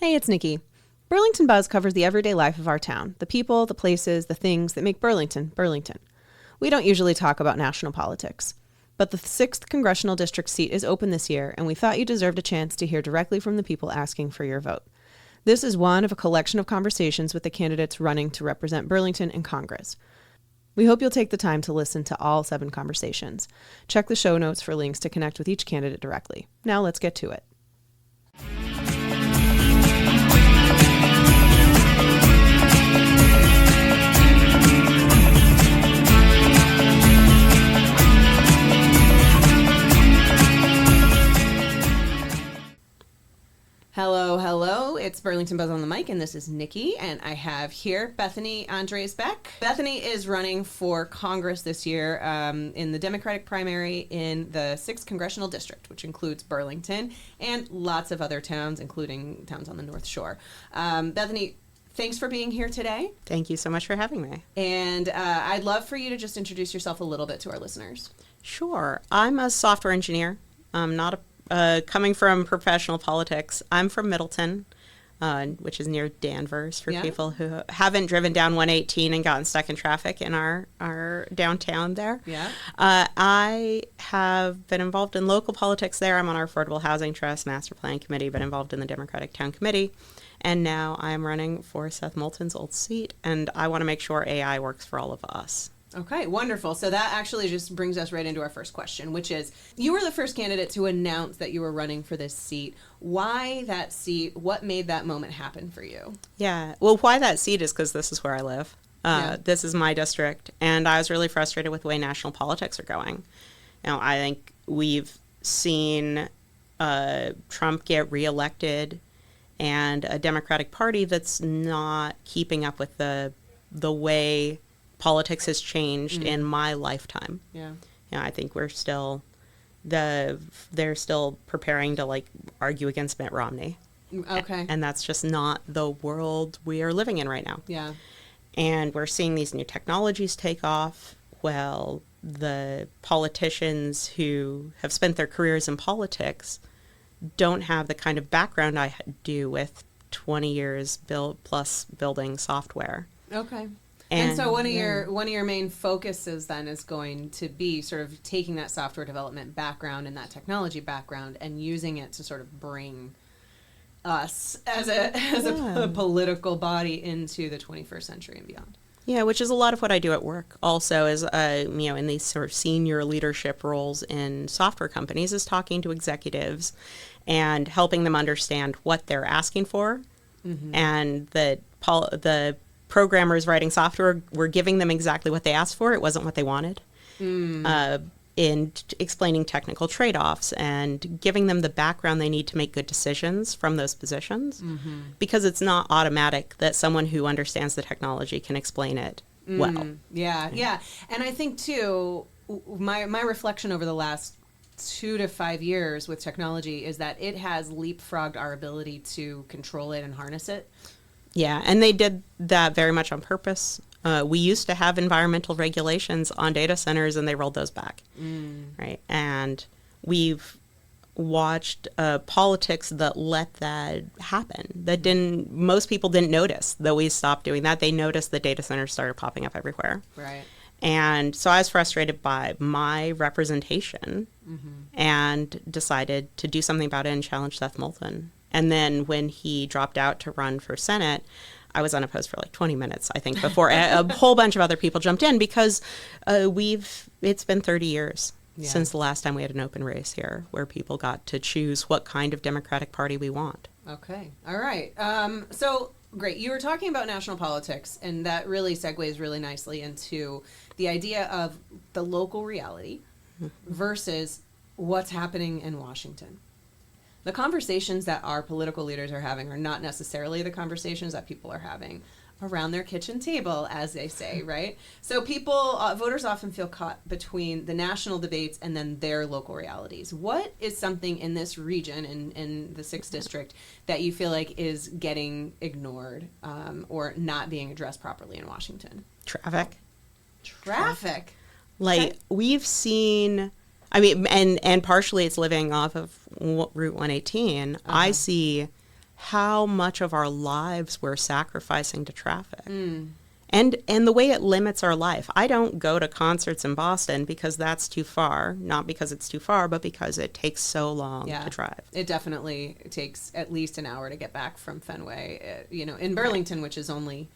Hey, it's Nikki. Burlington Buzz covers the everyday life of our town, the people, the places, the things that make Burlington, Burlington. We don't usually talk about national politics, but the 6th Congressional District seat is open this year, and we thought you deserved a chance to hear directly from the people asking for your vote. This is one of a collection of conversations with the candidates running to represent Burlington in Congress. We hope you'll take the time to listen to all 7 conversations. Check the show notes for links to connect with each candidate directly. Now let's get to it. Hello, it's Burlington Buzz on the mic, and this is Nikki, and I have here Bethany Andres-Beck. Bethany is running for Congress this year in the Democratic primary in the 6th Congressional District, which includes Burlington and lots of other towns, including towns on the North Shore. Bethany, thanks for being here today. Thank you so much for having me. And I'd love for you to just introduce yourself a little bit to our listeners. Sure. I'm a software engineer. I'm not coming from professional politics. I'm from Middleton, which is near Danvers for people who haven't driven down 118 and gotten stuck in traffic in our downtown there. Yeah. I have been involved in local politics there. I'm on our Affordable Housing Trust Master Plan Committee, been involved in the Democratic Town Committee, and now I'm running for Seth Moulton's old seat, and I want to make sure AI works for all of us. Okay, wonderful. So that actually just brings us right into our first question, which is, you were the first candidate to announce that you were running for this seat. Why that seat? What made that moment happen for you? Yeah, well, why that seat is because this is where I live. This is my district, and I was really frustrated with the way national politics are going. You know, I think we've seen Trump get reelected and a Democratic Party that's not keeping up with the way politics has changed in my lifetime. Yeah. You know, I think we're still they're still preparing to argue against Mitt Romney. Okay. And that's just not the world we are living in right now. Yeah. And we're seeing these new technologies take off. Well, the politicians who have spent their careers in politics don't have the kind of background I do with 20 years plus building software. Okay. And so one of your main focuses then is going to be sort of taking that software development background and that technology background and using it to sort of bring us as a political body into the 21st century and beyond. Yeah, which is a lot of what I do at work. Also, is in these sort of senior leadership roles in software companies, is talking to executives and helping them understand what they're asking for, and that the programmers writing software were giving them exactly what they asked for. It wasn't what they wanted. In explaining technical trade-offs and giving them the background they need to make good decisions from those positions, because it's not automatic that someone who understands the technology can explain it well. Yeah. And I think, too, my reflection over the last 2 to 5 years with technology is that it has leapfrogged our ability to control it and harness it. Yeah, and they did that very much on purpose. We used to have environmental regulations on data centers, and they rolled those back, right? And we've watched politics that let that happen. Most people didn't notice that we stopped doing that. They noticed that data centers started popping up everywhere. Right. And so I was frustrated by my representation and decided to do something about it and challenge Seth Moulton. And then when he dropped out to run for Senate, I was unopposed for 20 minutes, I think, before a whole bunch of other people jumped in, because it's been 30 years since the last time we had an open race here where people got to choose what kind of Democratic Party we want. Okay. All right. So, great. You were talking about national politics, and that really segues really nicely into the idea of the local reality versus what's happening in Washington. The conversations that our political leaders are having are not necessarily the conversations that people are having around their kitchen table, as they say, right? So voters often feel caught between the national debates and then their local realities. What is something in this region, in the 6th District, that you feel like is getting ignored or not being addressed properly in Washington? Traffic. We've seen... and partially it's living off of Route 118. I see how much of our lives we're sacrificing to traffic. And the way it limits our life. I don't go to concerts in Boston because that's too far. Not because it's too far, but because it takes so long to drive. It definitely takes at least an hour to get back from Fenway. In Burlington, which is only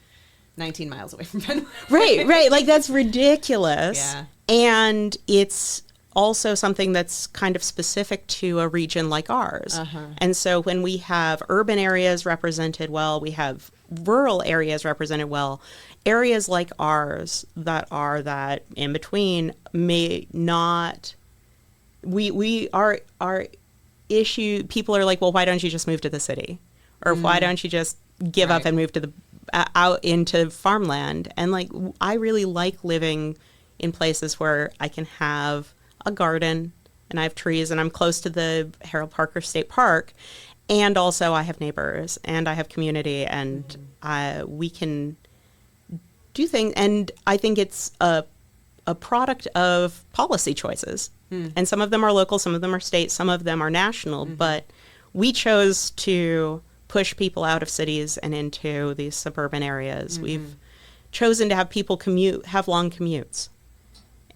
19 miles away from Fenway. Right. Like, that's ridiculous. Yeah. And it's also something that's kind of specific to a region like ours. And so when we have urban areas represented well, we have rural areas represented well, areas like ours that are that in between may not, our issue, people are like, well, why don't you just move to the city? Or why don't you just give up and move to out into farmland? And like, I really like living in places where I can have a garden and I have trees and I'm close to the Harold Parker State Park. And also I have neighbors and I have community and we can do things. And I think it's a product of policy choices. And some of them are local, some of them are state, some of them are national. But we chose to push people out of cities and into these suburban areas. We've chosen to have people have long commutes.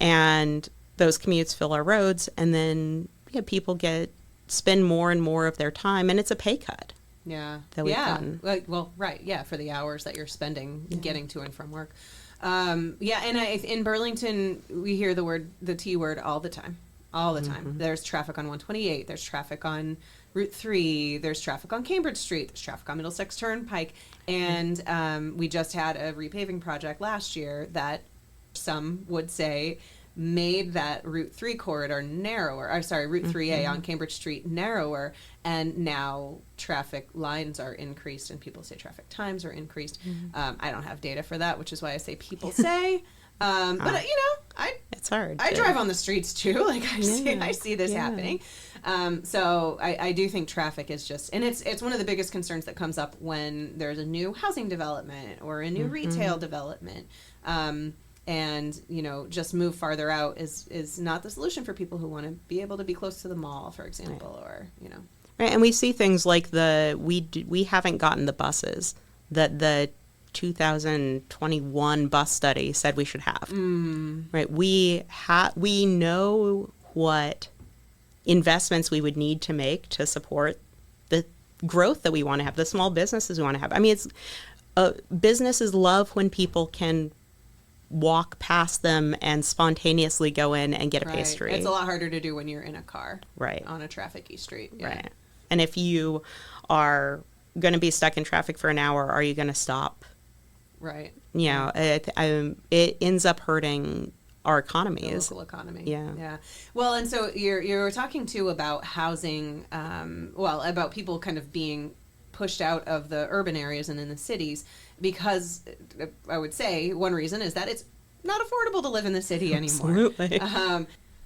And those commutes fill our roads, and then people spend more and more of their time, and it's a pay cut. Yeah. That we've done. Well, right. Yeah, for the hours that you're spending getting to and from work. And in Burlington, we hear the T word all the time. All the time. There's traffic on 128. There's traffic on Route 3. There's traffic on Cambridge Street. There's traffic on Middlesex Turnpike. And we just had a repaving project last year that some would say made that Route 3 corridor narrower, Route 3A on Cambridge Street narrower, and now traffic lines are increased and people say traffic times are increased. I don't have data for that, which is why I say people say. But it's hard. I drive on the streets too. Like I see this happening. So I do think traffic is just, and it's one of the biggest concerns that comes up when there's a new housing development or a new retail development. And, just move farther out is not the solution for people who want to be able to be close to the mall, for example, or. Right, and we see things like we haven't gotten the buses that the 2021 bus study said we should have. Right, we know what investments we would need to make to support the growth that we want to have, the small businesses we want to have. I mean, businesses love when people can walk past them and spontaneously go in and get a pastry. It's a lot harder to do when you're in a car, right, on a traffic-y street. Yeah. Right. And if you are going to be stuck in traffic for an hour, are you going to stop? Right. It ends up hurting our economies. The local economy. Yeah. Well, and so you're talking too about housing. About people kind of being pushed out of the urban areas and in the cities, because I would say one reason is that it's not affordable to live in the city anymore. Absolutely.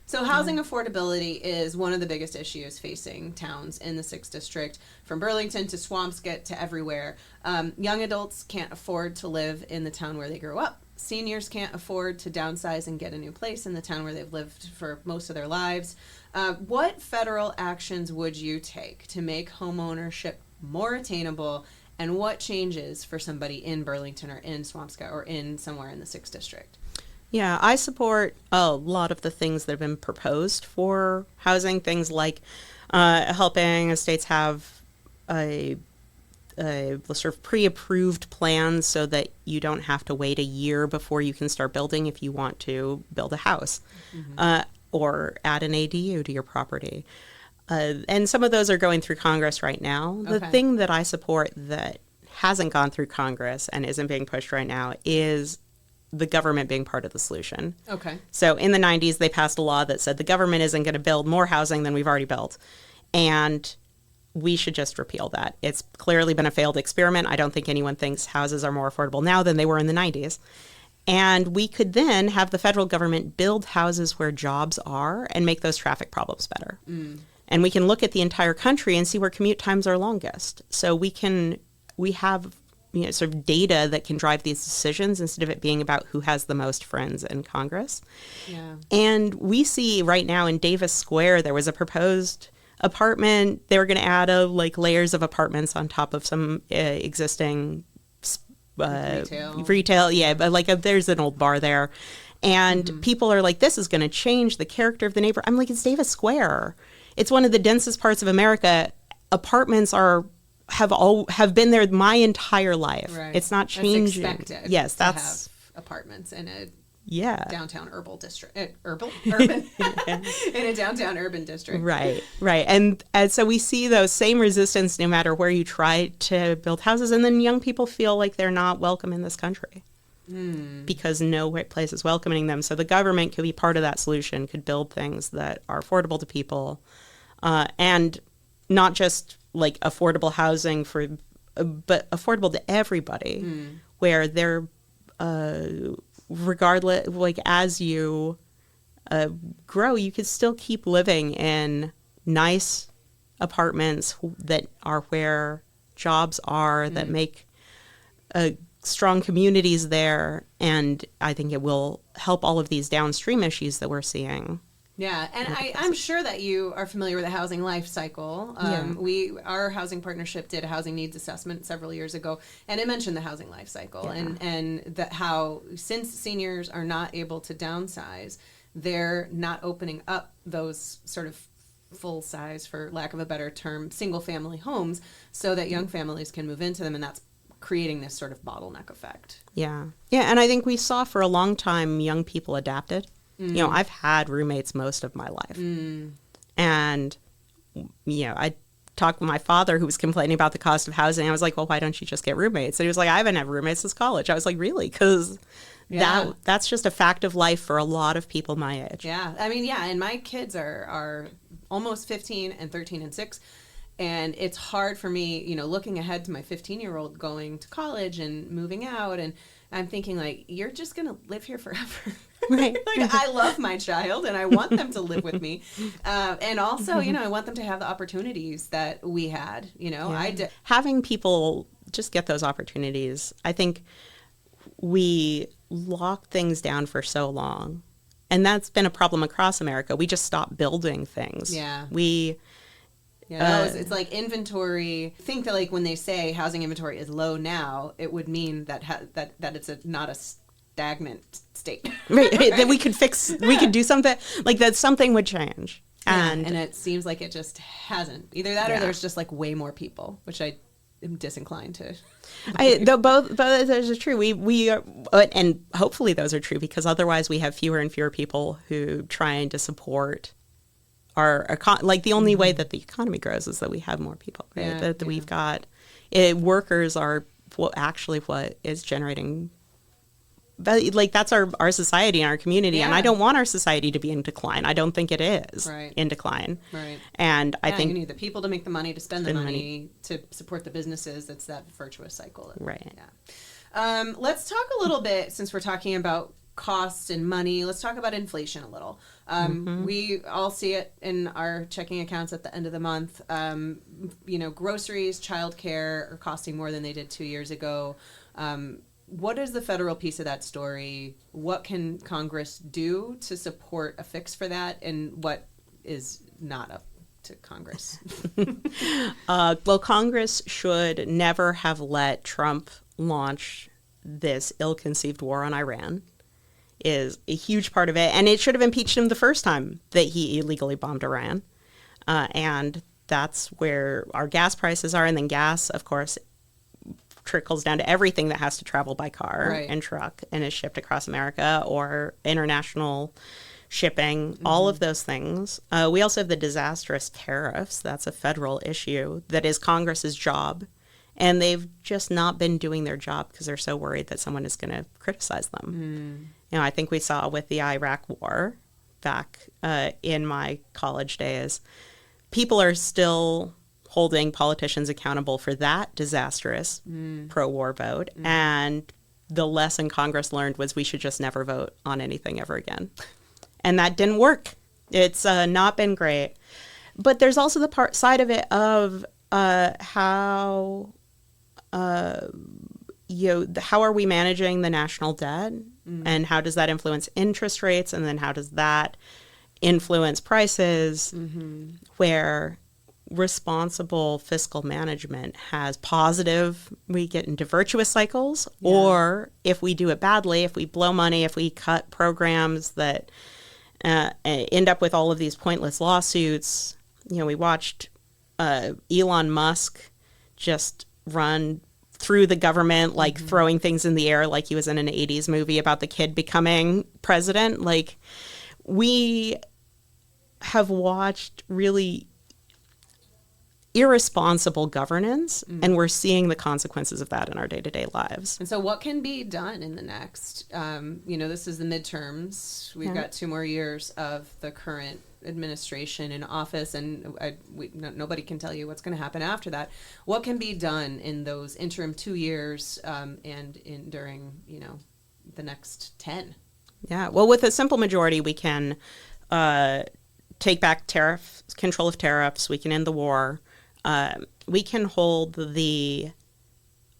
So housing affordability is one of the biggest issues facing towns in the 6th District, from Burlington to Swampscott to everywhere. Young adults can't afford to live in the town where they grew up. Seniors can't afford to downsize and get a new place in the town where they've lived for most of their lives. What federal actions would you take to make homeownership more attainable, and what changes for somebody in Burlington or in Swampscott or in somewhere in the 6th District? Yeah, I support a lot of the things that have been proposed for housing, things like helping estates have a sort of pre-approved plans so that you don't have to wait a year before you can start building if you want to build a house, or add an ADU to your property. And some of those are going through Congress right now. The thing that I support that hasn't gone through Congress and isn't being pushed right now is the government being part of the solution. Okay. So in the 90s, they passed a law that said the government isn't going to build more housing than we've already built. And we should just repeal that. It's clearly been a failed experiment. I don't think anyone thinks houses are more affordable now than they were in the 90s. And we could then have the federal government build houses where jobs are and make those traffic problems better. And we can look at the entire country and see where commute times are longest. So we have sort of data that can drive these decisions instead of it being about who has the most friends in Congress. Yeah. And we see right now in Davis Square, there was a proposed apartment, they were going to add layers of apartments on top of some existing retail. Yeah, but there's an old bar there. And people are like, this is going to change the character of the neighborhood. I'm like, it's Davis Square. It's one of the densest parts of America. Apartments have been there my entire life. Right. It's not changing. That's expected. Yes, that's have apartments in a downtown urban district. Urban in a downtown urban district. Right. And so we see those same resistance no matter where you try to build houses, and then young people feel like they're not welcome in this country. Because no place is welcoming them. So the government could be part of that solution, could build things that are affordable to people, and not just affordable housing but affordable to everybody, where they're regardless, as you grow, you could still keep living in nice apartments that are where jobs are, that make strong communities there, and I think it will help all of these downstream issues that we're seeing. Yeah, and I'm sure that you are familiar with the housing life cycle. Our housing partnership did a housing needs assessment several years ago, and it mentioned the housing life cycle, and that how, since seniors are not able to downsize, they're not opening up those sort of full size, for lack of a better term, single family homes, so that young families can move into them, and that's creating this sort of bottleneck effect. Yeah, and I think we saw for a long time young people adapted. I've had roommates most of my life. And, I talked with my father, who was complaining about the cost of housing. I was like, well, why don't you just get roommates? And he was like, I haven't had roommates since college. I was like, really? Because that's just a fact of life for a lot of people my age. Yeah. I mean, and my kids are almost 15 and 13 and 6. And it's hard for me, looking ahead to my 15-year-old going to college and moving out. And I'm thinking, you're just going to live here forever. Right. I love my child and I want them to live with me. And also, I want them to have the opportunities that we had, Having people just get those opportunities. I think we locked things down for so long. And that's been a problem across America. We just stopped building things. Yeah. It's like inventory. I think that when they say housing inventory is low now, it would mean that that it's not a stagnant state. Right. That we could fix. Yeah. We could do something that. Something would change. And it seems like it just hasn't. Either that or there's just way more people, which I am disinclined to. Both of those are true. We are, and hopefully those are true, because otherwise we have fewer and fewer people who trying to support our the only way that the economy grows is that we have more people, right? That we've got workers are what is generating. But that's our society and our community, and I don't want our society to be in decline. I don't think it is in decline. Right. And I think you need the people to make the money, to spend the money, to support the businesses. It's that virtuous cycle. Right. Yeah. Let's talk a little bit, since we're talking about costs and money, let's talk about inflation a little. We all see it in our checking accounts at the end of the month. Groceries, childcare are costing more than they did 2 years ago. What is the federal piece of that story? What can Congress do to support a fix for that? And what is not up to Congress? Well, Congress should never have let Trump launch this ill-conceived war on Iran. Is a huge part of it, and it should have impeached him the first time that he illegally bombed Iran, and that's where our gas prices are. And then gas, of course, trickles down to everything that has to travel by car and truck and is shipped across America, or international shipping, all of those things. We also have the disastrous tariffs. That's a federal issue that is Congress's job. And they've just not been doing their job because they're so worried that someone is going to criticize them. I think we saw with the Iraq war back in my college days, people are still holding politicians accountable for that disastrous pro-war vote. And the lesson Congress learned was we should just never vote on anything ever again. And that didn't work. It's not been great. But there's also the side of it of how are we managing the national debt, and how does that influence interest rates, and then how does that influence prices, where responsible fiscal management has positive, we get into virtuous cycles, or if we do it badly, if we blow money, if we cut programs that end up with all of these pointless lawsuits. We watched Elon Musk just run through the government, like throwing things in the air like he was in an 80s movie about the kid becoming president. Like, we have watched really irresponsible governance, and we're seeing the consequences of that in our day-to-day lives. And so what can be done in the next, this is the midterms. We've got 2 more years of the current administration in office, and nobody can tell you what's going to happen after that. What can be done in those interim 2 years and during the next 10? Yeah, well, with a simple majority, we can take back control of tariffs. We can end the war. We can hold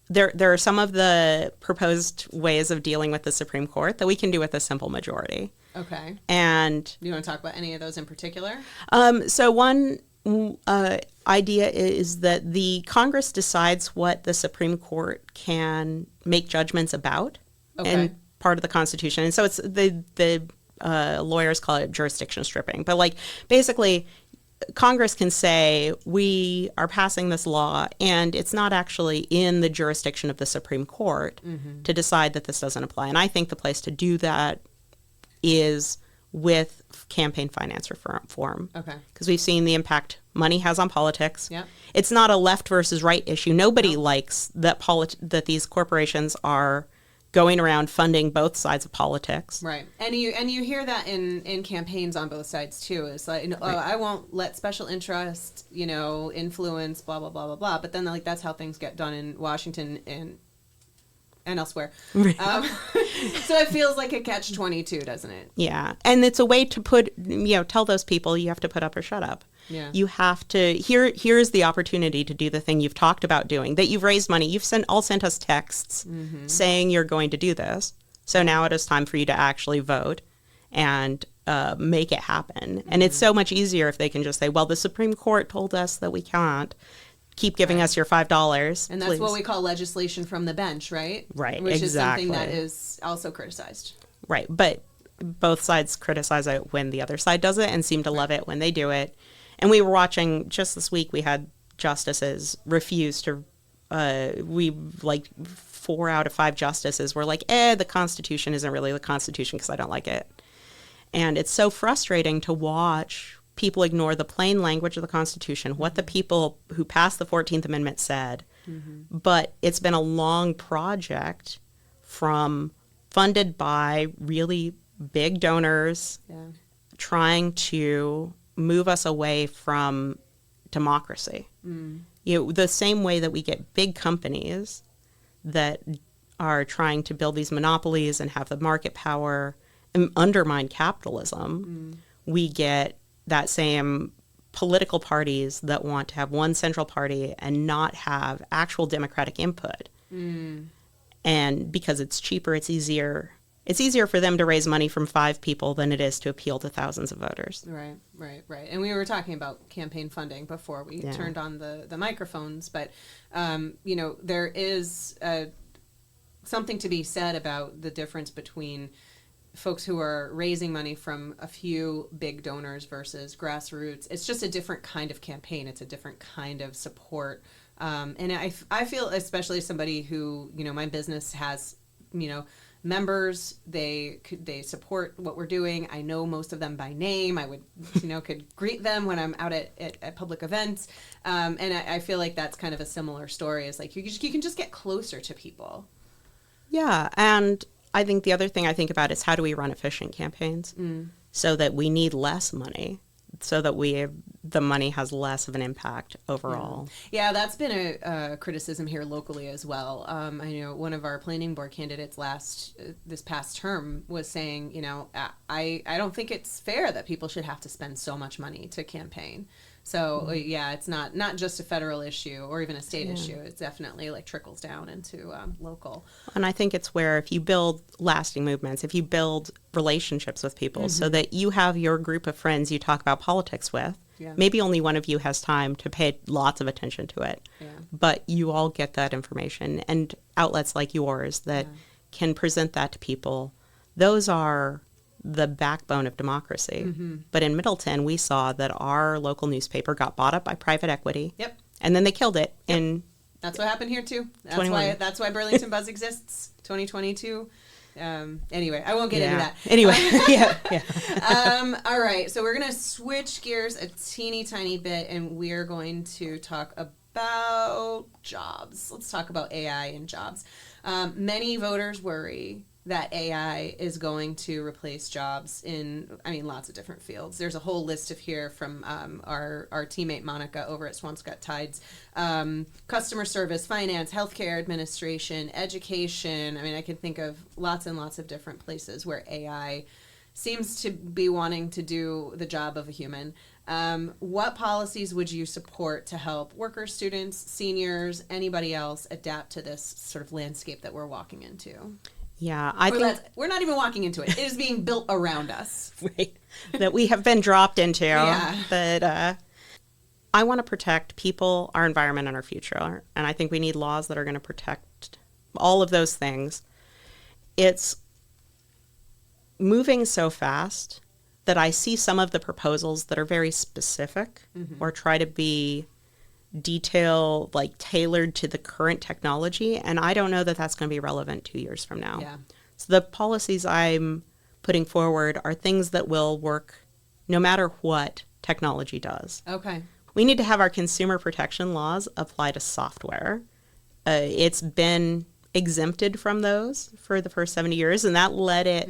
there are some of the proposed ways of dealing with the Supreme Court that we can do with a simple majority. Okay. And do you want to talk about any of those in particular? So one idea is that the Congress decides what the Supreme Court can make judgments about, and part of the Constitution. And so it's the lawyers call it jurisdiction stripping, but like basically Congress can say, we are passing this law and it's not actually in the jurisdiction of the Supreme Court to decide that this doesn't apply. And I think the place to do that is with campaign finance reform. Okay. Because we've seen the impact money has on politics. Yep. It's not a left versus right issue. Nobody likes that that these corporations are going around funding both sides of politics. Right. And you hear that in campaigns on both sides too. It's like, I won't let special interest, influence, blah, blah, blah, blah, blah. But then that's how things get done in Washington and elsewhere. Right. So it feels like a catch-22, doesn't it? Yeah. And it's a way to tell those people you have to put up or shut up. Yeah. You have to, here's the opportunity to do the thing you've talked about doing, that you've raised money. You've sent us texts saying you're going to do this. So now it is time for you to actually vote and make it happen. And it's so much easier if they can just say, well, the Supreme Court told us that we can't. Keep giving us your $5. And that's what we call legislation from the bench, right? Right, Which is something that is also criticized. Right, but both sides criticize it when the other side does it and seem to love it when they do it. And we were watching, just this week, we had justices refuse to, 4 out of 5 justices were like, the Constitution isn't really the Constitution because I don't like it. And it's so frustrating to watch people ignore the plain language of the Constitution, what the people who passed the 14th Amendment said. But it's been a long project funded by really big donors trying to move us away from democracy. The same way that we get big companies that are trying to build these monopolies and have the market power and undermine capitalism, we get that same political parties that want to have one central party and not have actual democratic input. And because it's cheaper, it's easier for them to raise money from 5 people than it is to appeal to thousands of voters. Right. And we were talking about campaign funding before we turned on the microphones, but there is something to be said about the difference between folks who are raising money from a few big donors versus grassroots. It's just a different kind of campaign. It's a different kind of support. And I feel, especially as somebody who, my business has, members, they support what we're doing. I know most of them by name. I would, could greet them when I'm out at public events. And I feel like that's kind of a similar story. Is like you can just get closer to people. Yeah, and I think the other thing I think about is how do we run efficient campaigns so that we need less money, so that the money has less of an impact overall. Yeah, that's been a criticism here locally as well. I know one of our planning board candidates this past term was saying, I don't think it's fair that people should have to spend so much money to campaign. So it's not just a federal issue or even a state issue. It's definitely trickles down into local. And I think it's where if you build lasting movements, if you build relationships with people so that you have your group of friends you talk about politics with, Yeah. Maybe only one of you has time to pay lots of attention to it. Yeah. But you all get that information. And outlets like yours that can present that to people, those are the backbone of democracy. Mm-hmm. But in Middleton, we saw that our local newspaper got bought up by private equity. Yep. And then they killed it in That's what happened here too. That's 21. that's why Burlington Buzz exists. 2022. Anyway, I won't get into that. Anyway, yeah. All right, so we're gonna switch gears a teeny tiny bit, and we're going to talk about jobs. Let's talk about AI and jobs. Many voters worry that AI is going to replace jobs in, lots of different fields. There's a whole list of here from our teammate Monica over at Swampscott Tides. Customer service, finance, healthcare administration, education. I can think of lots and lots of different places where AI seems to be wanting to do the job of a human. What policies would you support to help workers, students, seniors, anybody else adapt to this sort of landscape that we're walking into? Yeah, I think we're not even walking into it. It is being built around us. Right, that we have been dropped into. Yeah. But I want to protect people, our environment, and our future. And I think we need laws that are going to protect all of those things. It's moving so fast that I see some of the proposals that are very specific or try to be tailored to the current technology, and I don't know that that's going to be relevant 2 years from now. Yeah. So the policies I'm putting forward are things that will work no matter what technology does. Okay. We need to have our consumer protection laws apply to software. It's been exempted from those for the first 70 years, and that let it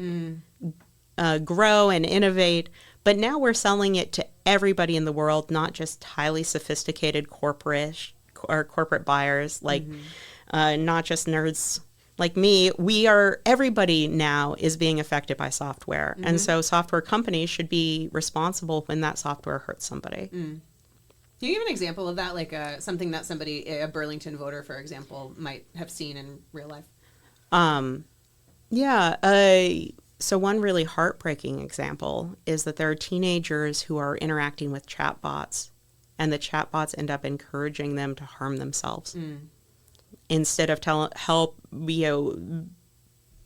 grow and innovate. But now we're selling it to everybody in the world, not just highly sophisticated corporate buyers, not just nerds like me. Everybody now is being affected by software. And so software companies should be responsible when that software hurts somebody. Can you give an example of that, like something that a Burlington voter, for example, might have seen in real life? So one really heartbreaking example is that there are teenagers who are interacting with chatbots, and the chatbots end up encouraging them to harm themselves. Instead of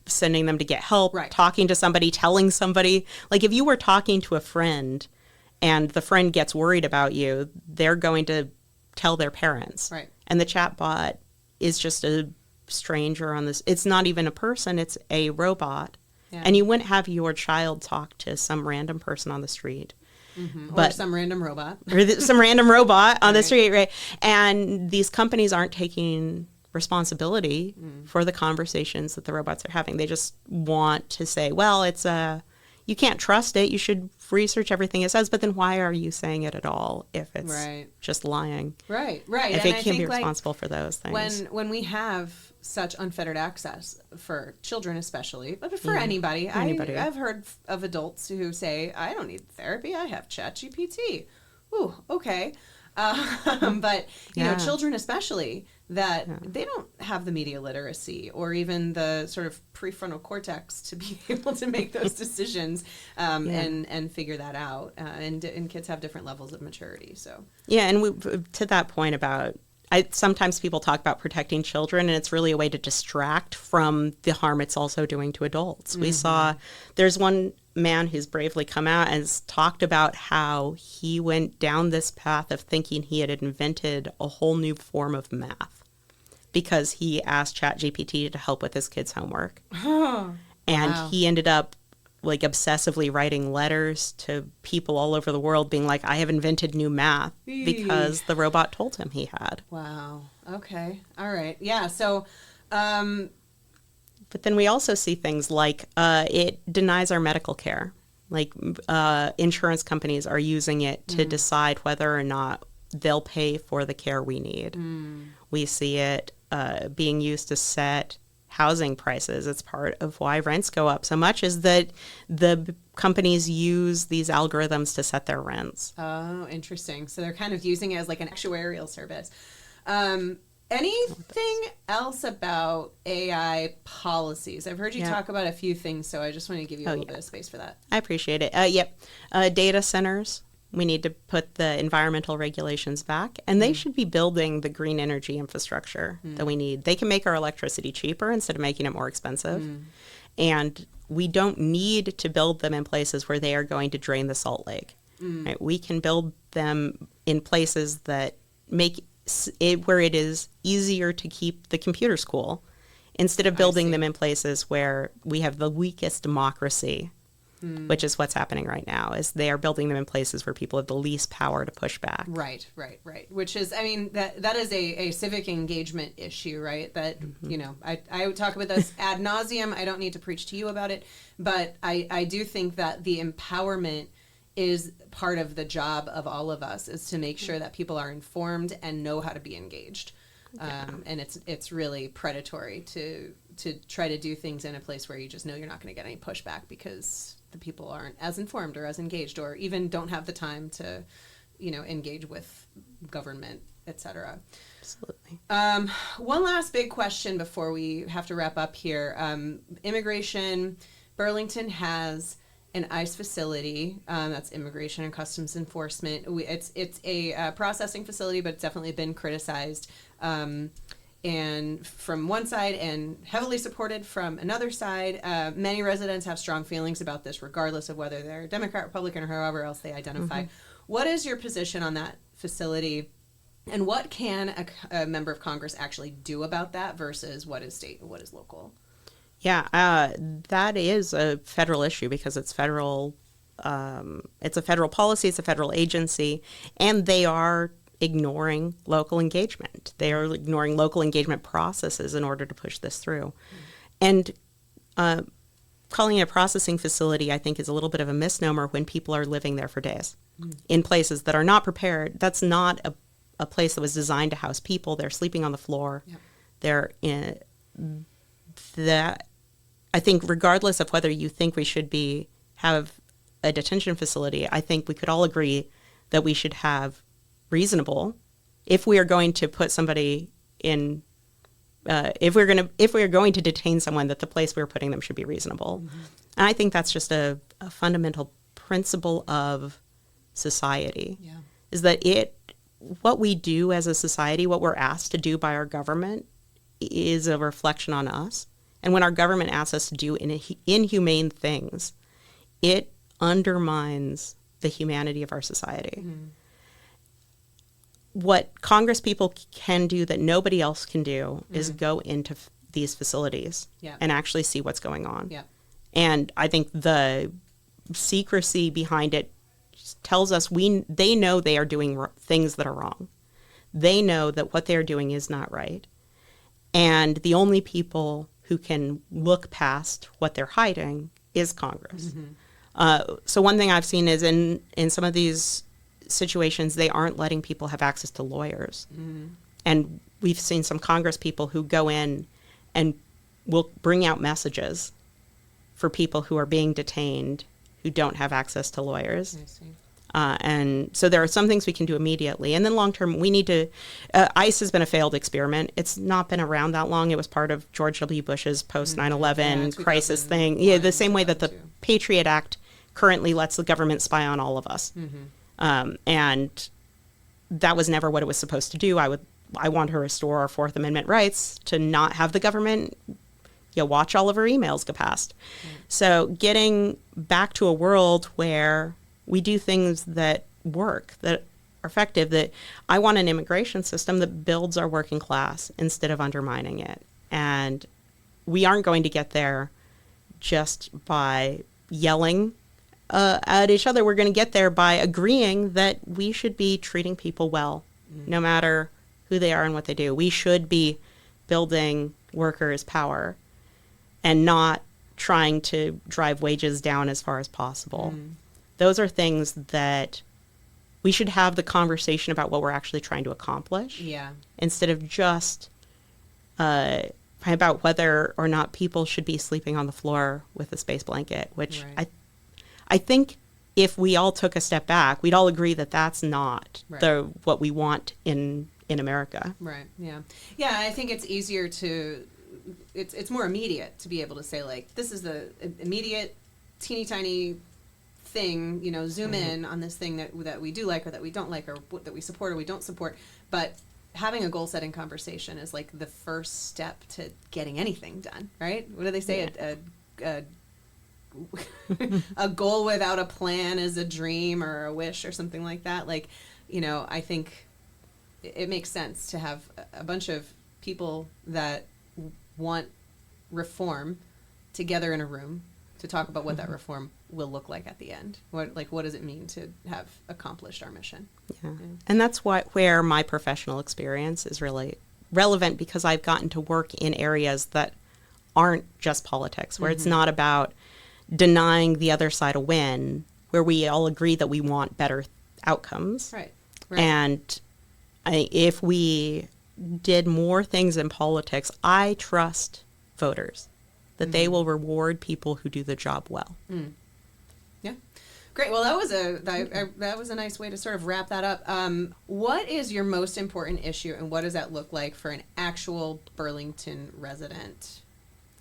sending them to get help, right. Talking to somebody, telling somebody. Like if you were talking to a friend and the friend gets worried about you, they're going to tell their parents. Right. And the chatbot is just a stranger on this. It's not even a person, it's a robot. Yeah. And you wouldn't have your child talk to some random person on the street. Or some random robot. Some random robot on the street, right? And these companies aren't taking responsibility for the conversations that the robots are having. They just want to say, well, you can't trust it. You should research everything it says. But then why are you saying it at all if it's just lying? Right. If it can't be responsible for those things. When we have such unfettered access for children especially, but for anybody. I've heard of adults who say, I don't need therapy, I have ChatGPT. Ooh, okay. But, children especially, that they don't have the media literacy or even the sort of prefrontal cortex to be able to make those decisions and figure that out. And kids have different levels of maturity. So and to that point about, sometimes people talk about protecting children, and it's really a way to distract from the harm it's also doing to adults. We saw there's one man who's bravely come out and has talked about how he went down this path of thinking he had invented a whole new form of math because he asked ChatGPT to help with his kids' homework. And he ended up obsessively writing letters to people all over the world being like, I have invented new math because the robot told him he had. Wow. Okay. All right. Yeah. So, but then we also see things like it denies our medical care. Insurance companies are using it to decide whether or not they'll pay for the care we need. We see it being used to set housing prices. It's part of why rents go up so much, is that the companies use these algorithms to set their rents. Oh, interesting. So they're kind of using it as like an actuarial service. Anything else about AI policies? I've heard you talk about a few things, so I just want to give you a little bit of space for that. I appreciate it. Data centers. We need to put the environmental regulations back, and they should be building the green energy infrastructure that we need. They can make our electricity cheaper instead of making it more expensive. And we don't need to build them in places where they are going to drain the Salt Lake. Right? We can build them in places that make it where it is easier to keep the computers cool, instead of building them in places where we have the weakest democracy, which is what's happening right now, is they are building them in places where people have the least power to push back. Right. Which is, I mean, that is a civic engagement issue, right? That, you know, I would talk about this ad nauseum. I don't need to preach to you about it, but I do think that the empowerment is part of the job of all of us, is to make sure that people are informed and know how to be engaged. And it's really predatory to try to do things in a place where you just know you're not going to get any pushback because the people aren't as informed or as engaged, or even don't have the time to, you know, engage with government, etc. Absolutely. One last big question before we have to wrap up here. Immigration. Burlington has an ICE facility, that's Immigration and Customs Enforcement. It's a processing facility, but it's definitely been criticized, and from one side and heavily supported from another side. Many residents have strong feelings about this, regardless of whether they're Democrat, Republican, or however else they identify. What is your position on that facility, and what can a member of Congress actually do about that versus what is state and what is local? Yeah, that is a federal issue because it's federal. It's a federal policy. It's a federal agency, and they are ignoring local engagement. They are ignoring local engagement processes in order to push this through. And calling it a processing facility, I think, is a little bit of a misnomer when people are living there for days in places that are not prepared. That's not a place that was designed to house people. They're sleeping on the floor. Yep. They're in that. I think regardless of whether you think we should have a detention facility, I think we could all agree that we should have reasonable, if we are going to put somebody in, if we are going to detain someone, that the place we're putting them should be reasonable. And I think that's just a fundamental principle of society, is that what we do as a society, what we're asked to do by our government, is a reflection on us. And when our government asks us to do inhumane things, it undermines the humanity of our society. What Congress people can do that nobody else can do is go into these facilities and actually see what's going on. And I think the secrecy behind it tells us they know they are doing things that are wrong. They know that what they're doing is not right. And the only people who can look past what they're hiding is Congress. So one thing I've seen is in some of these situations, they aren't letting people have access to lawyers. And we've seen some Congress people who go in and will bring out messages for people who are being detained who don't have access to lawyers. I see. And so there are some things we can do immediately. And then long term, we need to, ICE has been a failed experiment. It's not been around that long. It was part of George W. Bush's post 9/11 crisis thing. Yeah, the same way that the Patriot Act currently lets the government spy on all of us. And that was never what it was supposed to do. I want to restore our Fourth Amendment rights to not have the government watch all of our emails go past. So getting back to a world where we do things that work, that are effective, that I want an immigration system that builds our working class instead of undermining it. And we aren't going to get there just by yelling at each other. We're going to get there by agreeing that we should be treating people well, no matter who they are and what they do. We should be building workers' power and not trying to drive wages down as far as possible. Those are things that we should have the conversation about what we're actually trying to accomplish. Instead of just about whether or not people should be sleeping on the floor with a space blanket, which I think if we all took a step back, we'd all agree that that's not what we want in America. Yeah, I think it's easier to, it's more immediate to be able to say, like, this is the immediate teeny tiny thing, zoom in on this thing that we do like or that we don't like or that we support or we don't support. But having a goal-setting conversation is like the first step to getting anything done, right? What do they say? Yeah. A goal without a plan is a dream or a wish or something like that. Like, I think it makes sense to have a bunch of people that want reform together in a room to talk about what that reform will look like at the end. What does it mean to have accomplished our mission? Yeah. And that's where my professional experience is really relevant, because I've gotten to work in areas that aren't just politics, where it's not about denying the other side a win, where we all agree that we want better outcomes. Right. And if we did more things in politics, I trust voters that they will reward people who do the job well. Yeah. Great. Well, that was a nice way to sort of wrap that up. What is your most important issue, and what does that look like for an actual Burlington resident?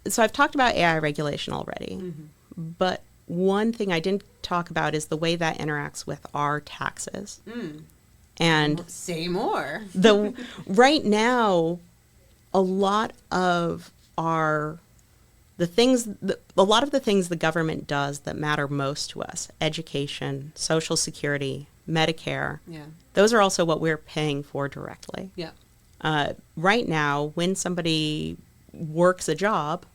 So I've talked about AI regulation already, but one thing I didn't talk about is the way that interacts with our taxes. And say more. Right now, a lot of the things the government does that matter most to us, education, Social Security, Medicare, those are also what we're paying for directly. Yeah. Right now, when somebody works a job,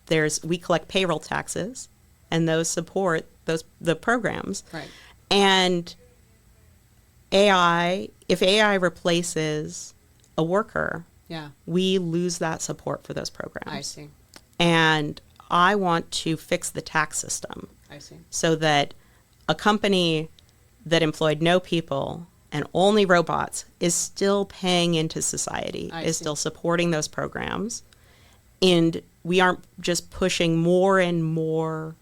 we collect payroll taxes, and those support the programs. Right. And if AI replaces a worker, we lose that support for those programs. I see. And I want to fix the tax system. I see. So that a company that employed no people and only robots is still paying into society, still supporting those programs. And we aren't just pushing more and more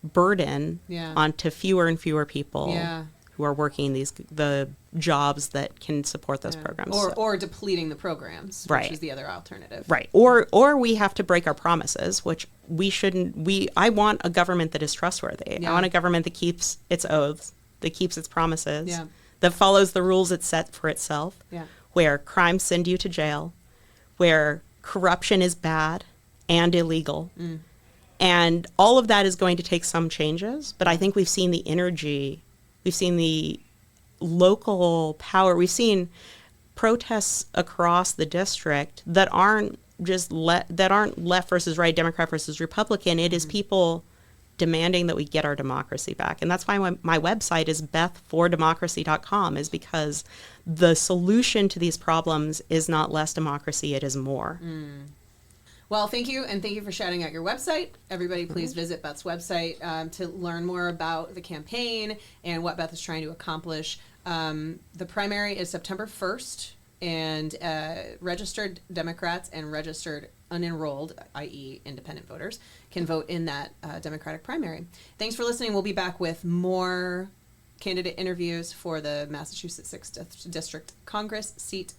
burden onto fewer and fewer people who are working the jobs that can support those programs. Or depleting the programs, which is the other alternative. Right. Or we have to break our promises, which we shouldn't. I want a government that is trustworthy. I want a government that keeps its oaths, that keeps its promises, that follows the rules it set for itself, where crimes send you to jail, where corruption is bad and illegal. And all of that is going to take some changes, but I think we've seen the energy, we've seen the local power, we've seen protests across the district that aren't left versus right, Democrat versus Republican. It is people demanding that we get our democracy back. And that's why my website is bethfordemocracy.com, is because the solution to these problems is not less democracy, it is more. Well, thank you, and thank you for shouting out your website. Everybody, please visit Beth's website to learn more about the campaign and what Beth is trying to accomplish. The primary is September 1st, and registered Democrats and registered unenrolled, i.e. independent voters, can vote in that Democratic primary. Thanks for listening. We'll be back with more candidate interviews for the Massachusetts 6th District Congress seat.